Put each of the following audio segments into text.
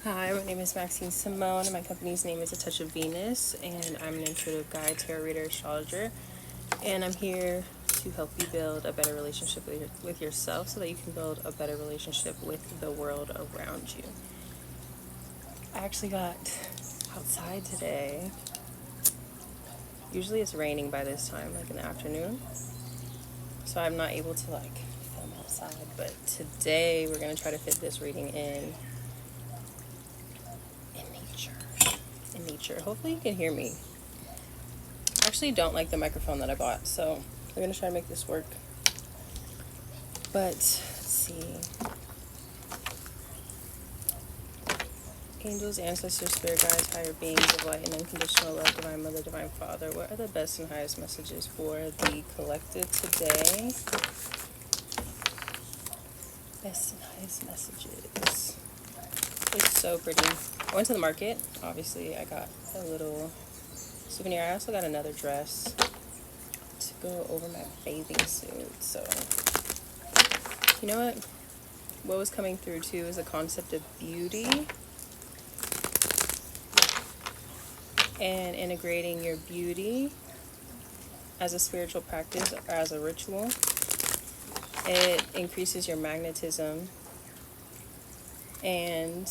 Hi, my name is Maxine Samone, and my company's name is A Touch of Venus, and I'm an intuitive guide, tarot reader, astrologer, and I'm here to help you build a better relationship with yourself so that you can build a better relationship with the world around you. I actually got outside today. Usually it's raining by this time, like in the afternoon, so I'm not able to film outside, but today we're going to try to fit this reading in nature. Hopefully you can hear me. I actually don't like the microphone that I bought, so we're going to try to make this work. But let's see. Angels, ancestors, spirit guides, higher beings of light and unconditional love, divine mother, divine father, what are the best and highest messages for the collective today? Best and highest messages. It's so pretty. I went to the market. Obviously, I got a little souvenir. I also got another dress to go over my bathing suit. So, you know what? What was coming through too is the concept of beauty and integrating your beauty as a spiritual practice or as a ritual. It increases your magnetism and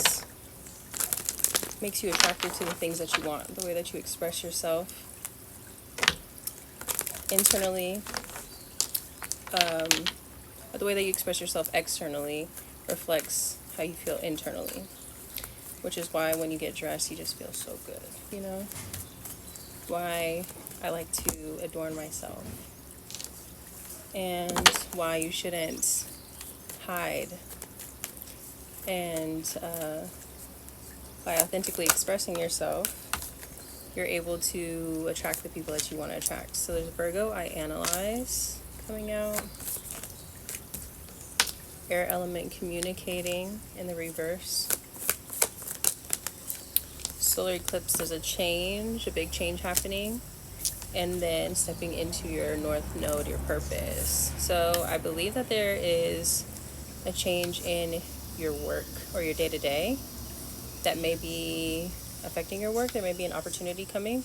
makes you attracted to the things that you want. The way that you express yourself internally, the way that you express yourself externally reflects how you feel internally, which is why when you get dressed you just feel so good, you know? Why I like to adorn myself, and why you shouldn't hide, and by authentically expressing yourself, you're able to attract the people that you want to attract. So there's Virgo, I analyze, coming out. Air element, communicating, in the reverse. Solar eclipse, there's a change, a big change happening, and then stepping into your north node, your purpose. So I believe that there is a change in your work or your day-to-day that may be affecting your work. There may be an opportunity coming.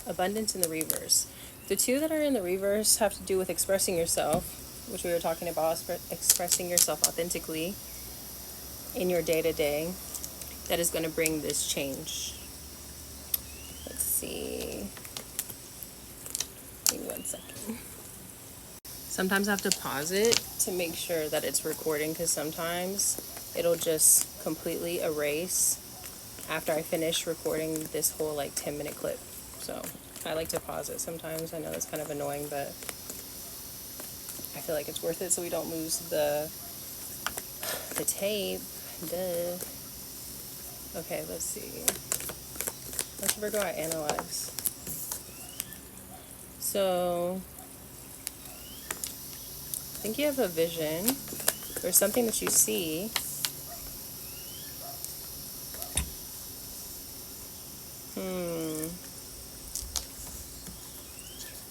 Abundance in the reverse. The two that are in the reverse have to do with expressing yourself, which we were talking about, expressing yourself authentically in your day-to-day. That is going to bring this change. Let's see. Give me 1 second. Sometimes I have to pause it to make sure that it's recording, because sometimes it'll just completely erase after I finish recording this whole 10-minute clip. So I like to pause it sometimes. I know that's kind of annoying, but I feel like it's worth it so we don't lose the tape. Duh. Okay, let's see. Let's Virgo, I analyze. So I think you have a vision or something that you see.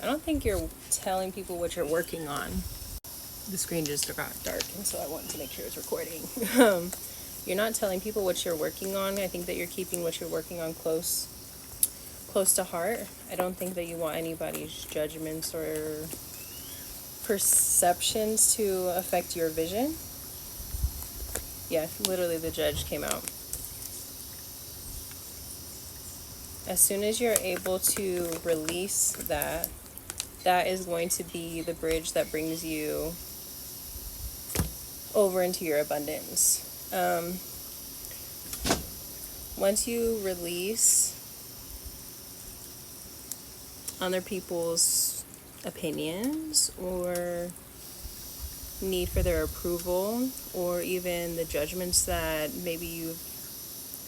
I don't think you're telling people what you're working on. The screen just got dark, and so I wanted to make sure it's recording. You're not telling people what you're working on. I think that you're keeping what you're working on close to heart. I don't think that you want anybody's judgments or perceptions to affect your vision. Yeah, literally the Judge came out. As soon as you're able to release that, that is going to be the bridge that brings you over into your abundance. Once you release other people's opinions or need for their approval, or even the judgments that maybe you've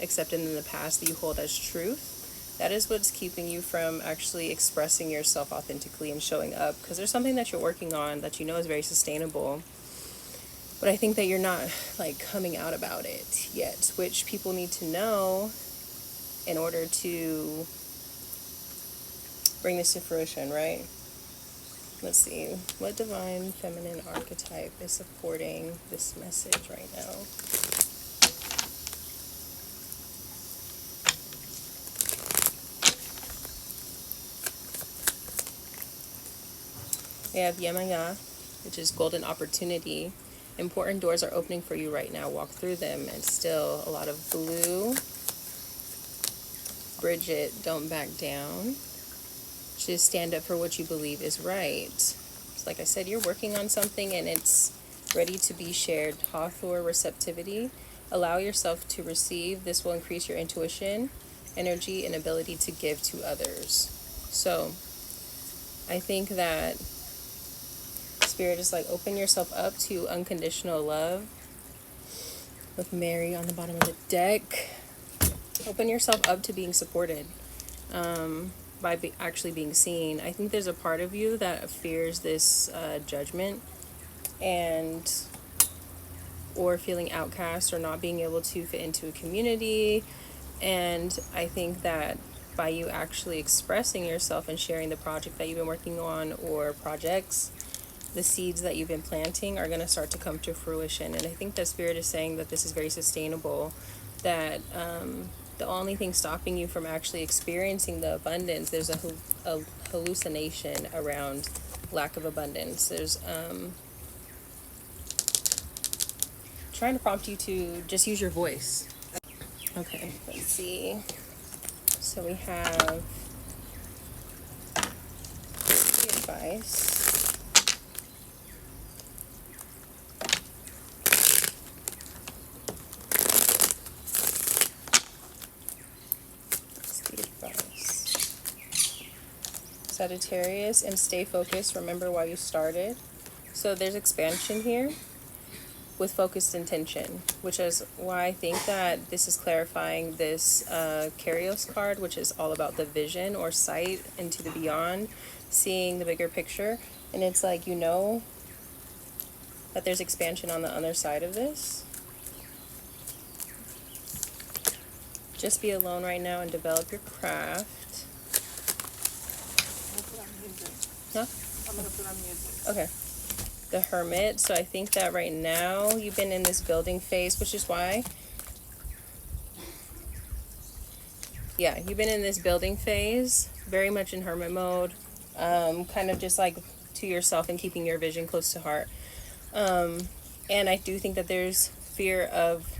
accepted in the past that you hold as truth, that is what's keeping you from actually expressing yourself authentically and showing up. Because there's something that you're working on that you know is very sustainable, but I think that you're not coming out about it yet, which people need to know in order to bring this to fruition, right? Let's see, what divine feminine archetype is supporting this message right now? We have Yemaya, which is golden opportunity. Important doors are opening for you right now. Walk through them. And still a lot of blue. Bridget, don't back down. Just stand up for what you believe is right. So like I said, you're working on something and it's ready to be shared. Hawthorne, receptivity. Allow yourself to receive. This will increase your intuition, energy, and ability to give to others. So I think that Spirit is like, open yourself up to unconditional love. With Mary on the bottom of the deck. Open yourself up to being supported. By actually being seen. I think there's a part of you that fears this judgment and or feeling outcast or not being able to fit into a community. And I think that by you actually expressing yourself and sharing the project that you've been working on or projects, the seeds that you've been planting are going to start to come to fruition. And I think that Spirit is saying that this is very sustainable, that the only thing stopping you from actually experiencing the abundance, there's a hallucination around lack of abundance. There's trying to prompt you to just use your voice. Okay, let's see. So we have the advice. Sagittarius, and stay focused. Remember why you started. So there's expansion here with focused intention, which is why I think that this is clarifying this Karios card, which is all about the vision or sight into the beyond, seeing the bigger picture. And it's like, you know that there's expansion on the other side of this. Just be alone right now and develop your craft. Huh? I'm gonna put on music. Okay. The Hermit. So I think that right now you've been in this building phase, which is why. Yeah, you've been in this building phase, very much in hermit mode, kind of just like to yourself and keeping your vision close to heart. And I do think that there's fear of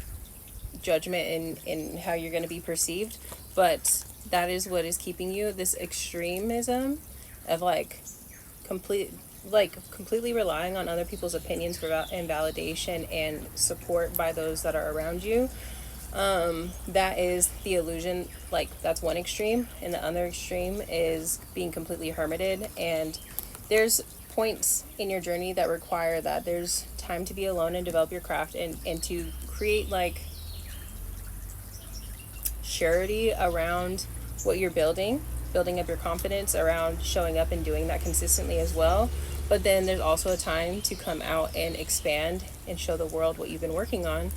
judgment in how you're going to be perceived, but that is what is keeping you. This extremism of completely relying on other people's opinions for and validation and support by those that are around you. That is the illusion. Like, that's one extreme, and the other extreme is being completely hermited. And there's points in your journey that require that. There's time to be alone and develop your craft and to create like surety around what you're building up your confidence around showing up and doing that consistently as well. But then there's also a time to come out and expand and show the world what you've been working on.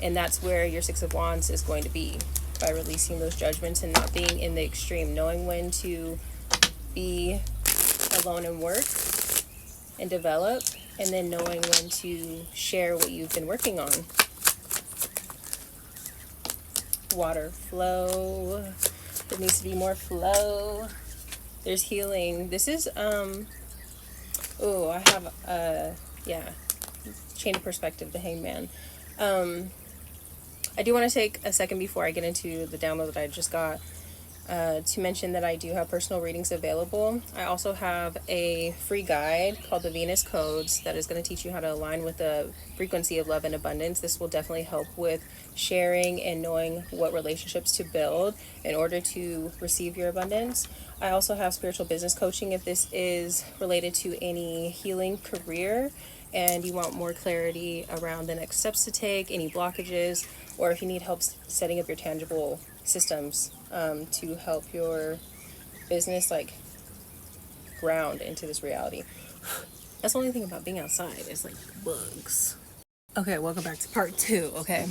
And that's where your Six of Wands is going to be, by releasing those judgments and not being in the extreme, knowing when to be alone and work and develop, and then knowing when to share what you've been working on. Water flow. There needs to be more flow. There's healing. This is I have chain of perspective, the Hangman. I do want to take a second before I get into the download that I just got to mention that I do have personal readings available. I also have a free guide called the Venus Codes that is going to teach you how to align with the frequency of love and abundance. This will definitely help with sharing and knowing what relationships to build in order to receive your abundance. I also have spiritual business coaching if this is related to any healing career and you want more clarity around the next steps to take, any blockages, or if you need help setting up your tangible systems to help your business like ground into this reality. That's the only thing about being outside is like bugs. Okay, welcome back to part 2. Okay,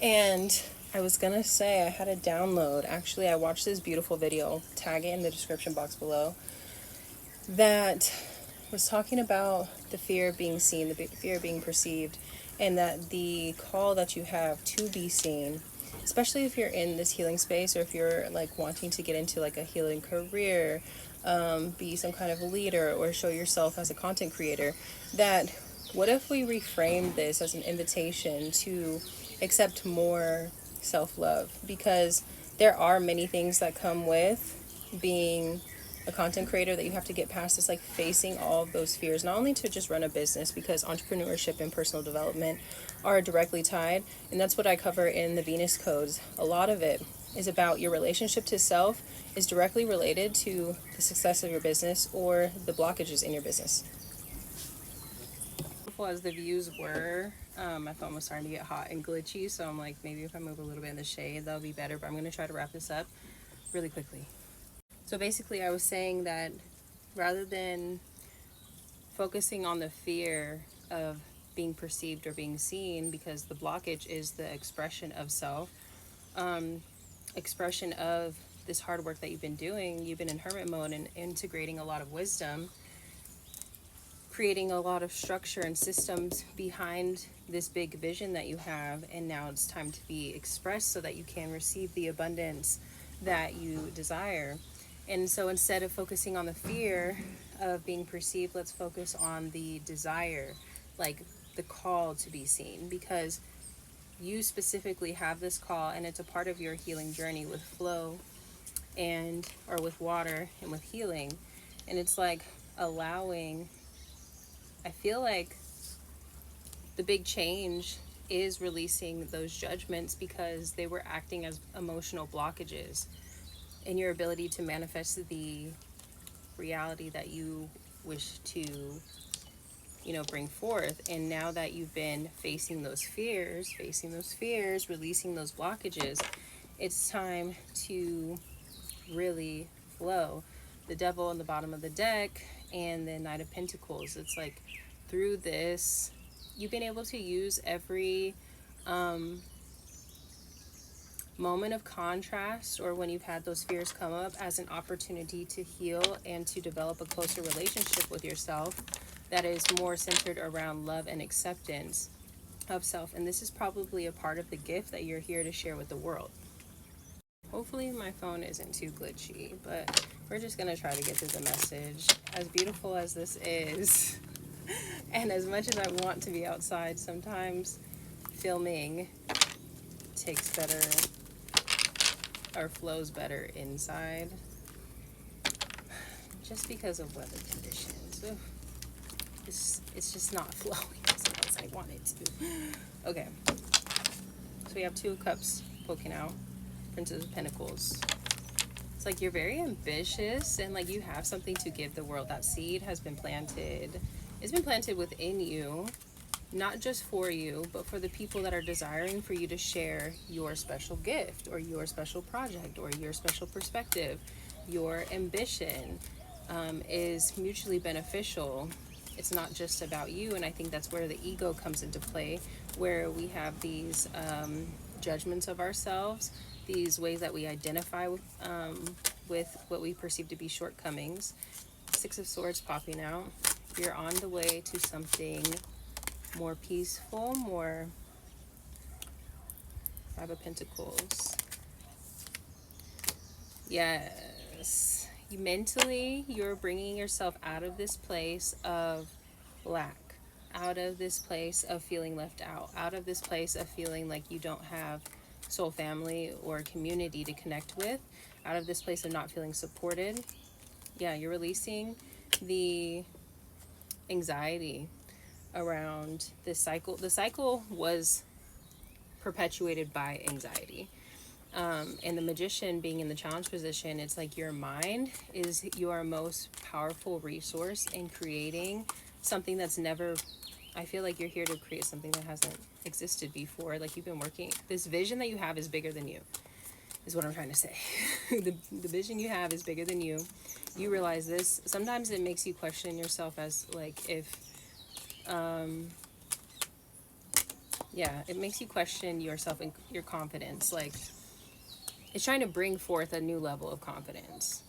and I was gonna say I had a download. Actually, I watched this beautiful video, tag it in the description box below, that was talking about the fear of being seen, the fear of being perceived, and that the call that you have to be seen, especially if you're in this healing space or if you're like wanting to get into like a healing career, be some kind of leader, or show yourself as a content creator, that what if we reframe this as an invitation to accept more self-love? Because there are many things that come with being a content creator that you have to get past. Is like facing all of those fears, not only to just run a business, because entrepreneurship and personal development are directly tied, and that's what I cover in the Venus codes. A lot of it is about your relationship to self is directly related to the success of your business or the blockages in your business. Beautiful as the views were, my phone was starting to get hot and glitchy, so I'm like, maybe if I move a little bit in the shade, that'll be better, but I'm going to try to wrap this up really quickly. So basically, I was saying that rather than focusing on the fear of being perceived or being seen, because the blockage is the expression of self, expression of this hard work that you've been doing. You've been in hermit mode and integrating a lot of wisdom, creating a lot of structure and systems behind this big vision that you have, and now it's time to be expressed so that you can receive the abundance that you desire. And so instead of focusing on the fear of being perceived, let's focus on the desire, like the call to be seen, because you specifically have this call, and it's a part of your healing journey with flow and or with water and with healing. And it's like allowing, I feel like the big change is releasing those judgments, because they were acting as emotional blockages in your ability to manifest the reality that you wish to, bring forth. And now that you've been facing those fears, releasing those blockages, it's time to really flow. The Devil on the bottom of the deck and the Knight of Pentacles. It's like through this, you've been able to use every moment of contrast, or when you've had those fears come up, as an opportunity to heal and to develop a closer relationship with yourself that is more centered around love and acceptance of self. And this is probably a part of the gift that you're here to share with the world. Hopefully my phone isn't too glitchy, but we're just going to try to get through the message. As beautiful as this is, and as much as I want to be outside, sometimes filming takes better or flows better inside, just because of weather conditions. It's just not flowing as well as I want it to. Okay, so we have 2 of Cups poking out, Princess of Pentacles. It's like you're very ambitious, and like you have something to give the world. That seed has been planted. It's been planted within you, not just for you, but for the people that are desiring for you to share your special gift or your special project or your special perspective. Your ambition is mutually beneficial. It's not just about you. And I think that's where the ego comes into play, where we have these judgments of ourselves, these ways that we identify with what we perceive to be shortcomings. 6 of Swords popping out. You're on the way to something more peaceful, more 5 of Pentacles. Yes. Mentally, you're bringing yourself out of this place of lack, out of this place of feeling left out of this place of feeling like you don't have soul family or community to connect with, out of this place of not feeling supported. Yeah, you're releasing the anxiety around this cycle. The cycle was perpetuated by anxiety. And the Magician being in the challenge position, it's like your mind is your most powerful resource in creating something that's never, I feel like you're here to create something that hasn't existed before. Like you've been working, this vision that you have is bigger than you, is what I'm trying to say. The vision you have is bigger than you. You realize this. Sometimes it makes you question yourself as like if, it makes you question yourself and your confidence. Like, it's trying to bring forth a new level of confidence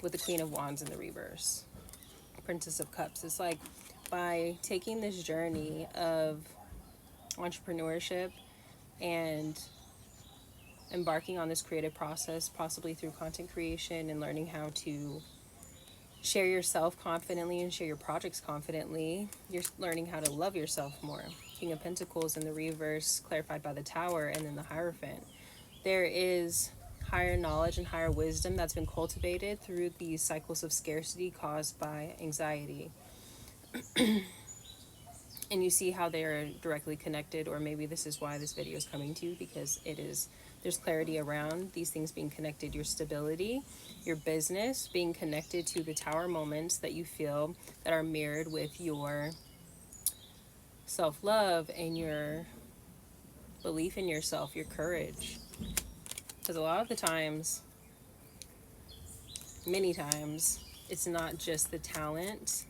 with the Queen of Wands in the reverse. Princess of Cups. It's like by taking this journey of entrepreneurship and embarking on this creative process, possibly through content creation and learning how to share yourself confidently and share your projects confidently. You're learning how to love yourself more. King of Pentacles in the reverse, clarified by the Tower, and then the Hierophant. There is higher knowledge and higher wisdom that's been cultivated through these cycles of scarcity caused by anxiety. And you see how they are directly connected, or maybe this is why this video is coming to you, because there's clarity around these things being connected. Your stability, your business being connected to the Tower moments that you feel that are mirrored with your self-love and your belief in yourself, your courage. Because a lot of the times, many times, it's not just the talent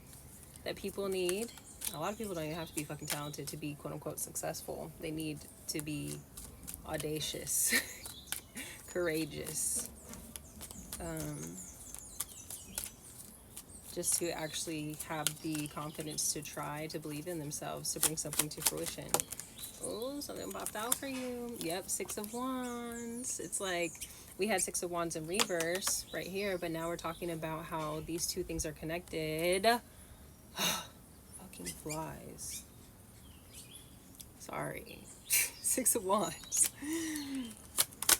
that people need. A lot of people don't even have to be fucking talented to be quote unquote successful. They need to be audacious, courageous, just to actually have the confidence to try, to believe in themselves, to bring something to fruition. Oh, something popped out for you. Yep, Six of Wands. It's like we had Six of Wands in reverse right here, but now we're talking about how these two things are connected. Fucking flies. Sorry. Six of Wands.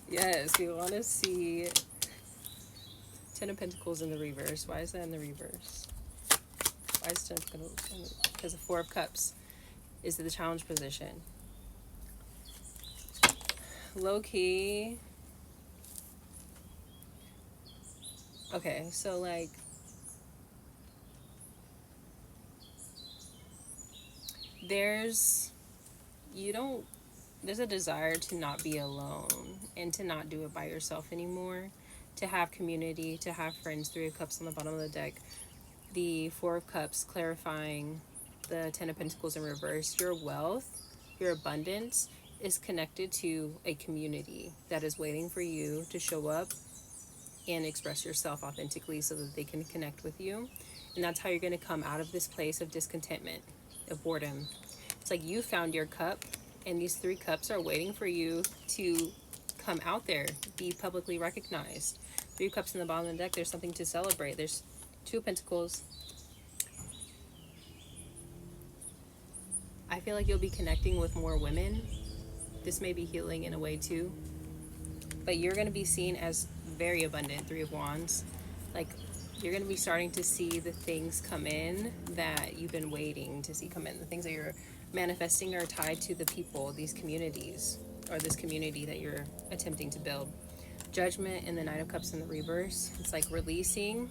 Yes, we want to see Ten of Pentacles in the reverse. Why is that in the reverse? Why is Ten of Pentacles? Because the Four of Cups is the challenge position. Low key. Okay, so like there's a desire to not be alone and to not do it by yourself anymore, to have community, to have friends. Three of Cups on the bottom of the deck, the Four of Cups clarifying the Ten of Pentacles in reverse. Your wealth, your abundance is connected to a community that is waiting for you to show up and express yourself authentically so that they can connect with you. And that's how you're going to come out of this place of discontentment, of boredom. It's like you found your cup, and these three cups are waiting for you to come out there, be publicly recognized. Three cups in the bottom of the deck, there's something to celebrate. There's Two of Pentacles. I feel like you'll be connecting with more women. This may be healing in a way too. But you're going to be seen as very abundant. Three of Wands. Like, you're going to be starting to see the things come in that you've been waiting to see come in. The things that you're manifesting are tied to the people, these communities, or this community that you're attempting to build. Judgment and the Knight of Cups in the reverse. It's like releasing.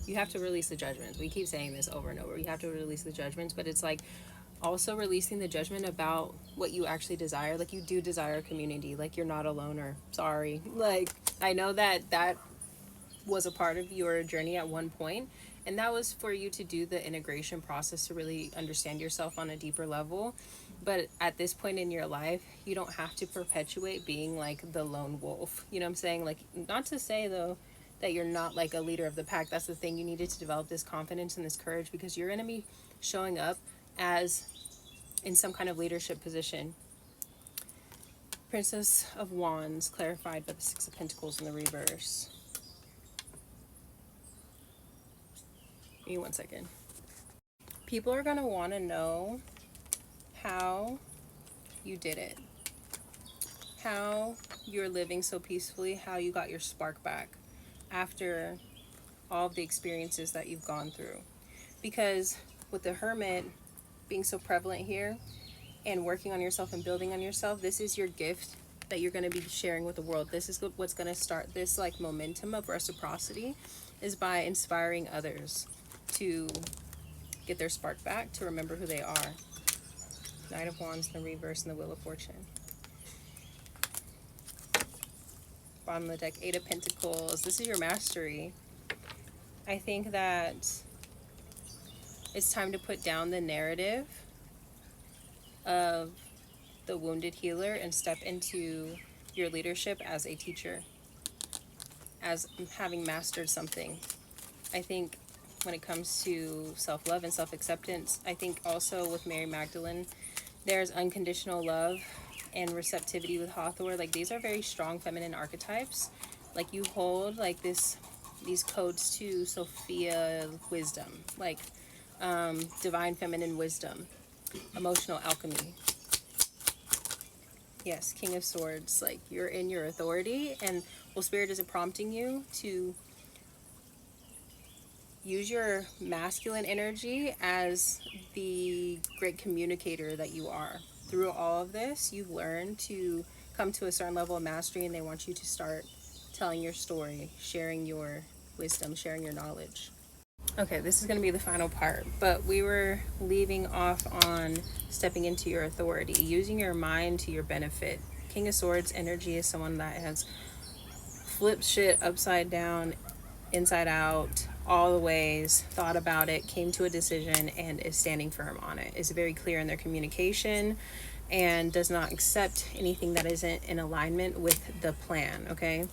You have to release the judgments. We keep saying this over and over. You have to release the judgments, but it's like also releasing the judgment about what you actually desire. Like, you do desire a community. Like, you're not a loner. Sorry. Like, I know that that was a part of your journey at one point, and that was for you to do the integration process to really understand yourself on a deeper level. But at this point in your life, you don't have to perpetuate being like the lone wolf. You know what I'm saying? Like, not to say though that you're not like a leader of the pack. That's the thing. You needed to develop this confidence and this courage, because you're going to be showing up as in some kind of leadership position. Princess of Wands clarified by the Six of Pentacles in the reverse. Give me 1 second. People are going to want to know how you did it, how you're living so peacefully, how you got your spark back after all of the experiences that you've gone through. Because with the Hermit being so prevalent here and working on yourself and building on yourself, this is your gift that you're going to be sharing with the world. This is what's going to start this like momentum of reciprocity, is by inspiring others to get their spark back, to remember who they are. Knight of Wands in the reverse and the Wheel of Fortune. Bottom of the deck, Eight of Pentacles. This is your mastery. I think that it's time to put down the narrative of the wounded healer and step into your leadership as a teacher, as having mastered something. I think when it comes to self-love and self-acceptance, I think also with Mary Magdalene, There's unconditional love and receptivity with Hathor. Like, these are very strong feminine archetypes. Like, you hold like these codes to Sophia wisdom, like divine feminine wisdom, emotional alchemy. Yes, King of Swords. Like, you're in your authority, and well, Spirit is prompting you to use your masculine energy as the great communicator that you are. Through all of this, you've learned to come to a certain level of mastery, and they want you to start telling your story, sharing your wisdom, sharing your knowledge. Okay, this is going to be the final part, but we were leaving off on stepping into your authority, using your mind to your benefit. King of Swords energy is someone that has flipped shit upside down, inside out, all the ways, thought about it, came to a decision, and is standing firm on it. Is very clear in their communication and does not accept anything that isn't in alignment with the plan, okay?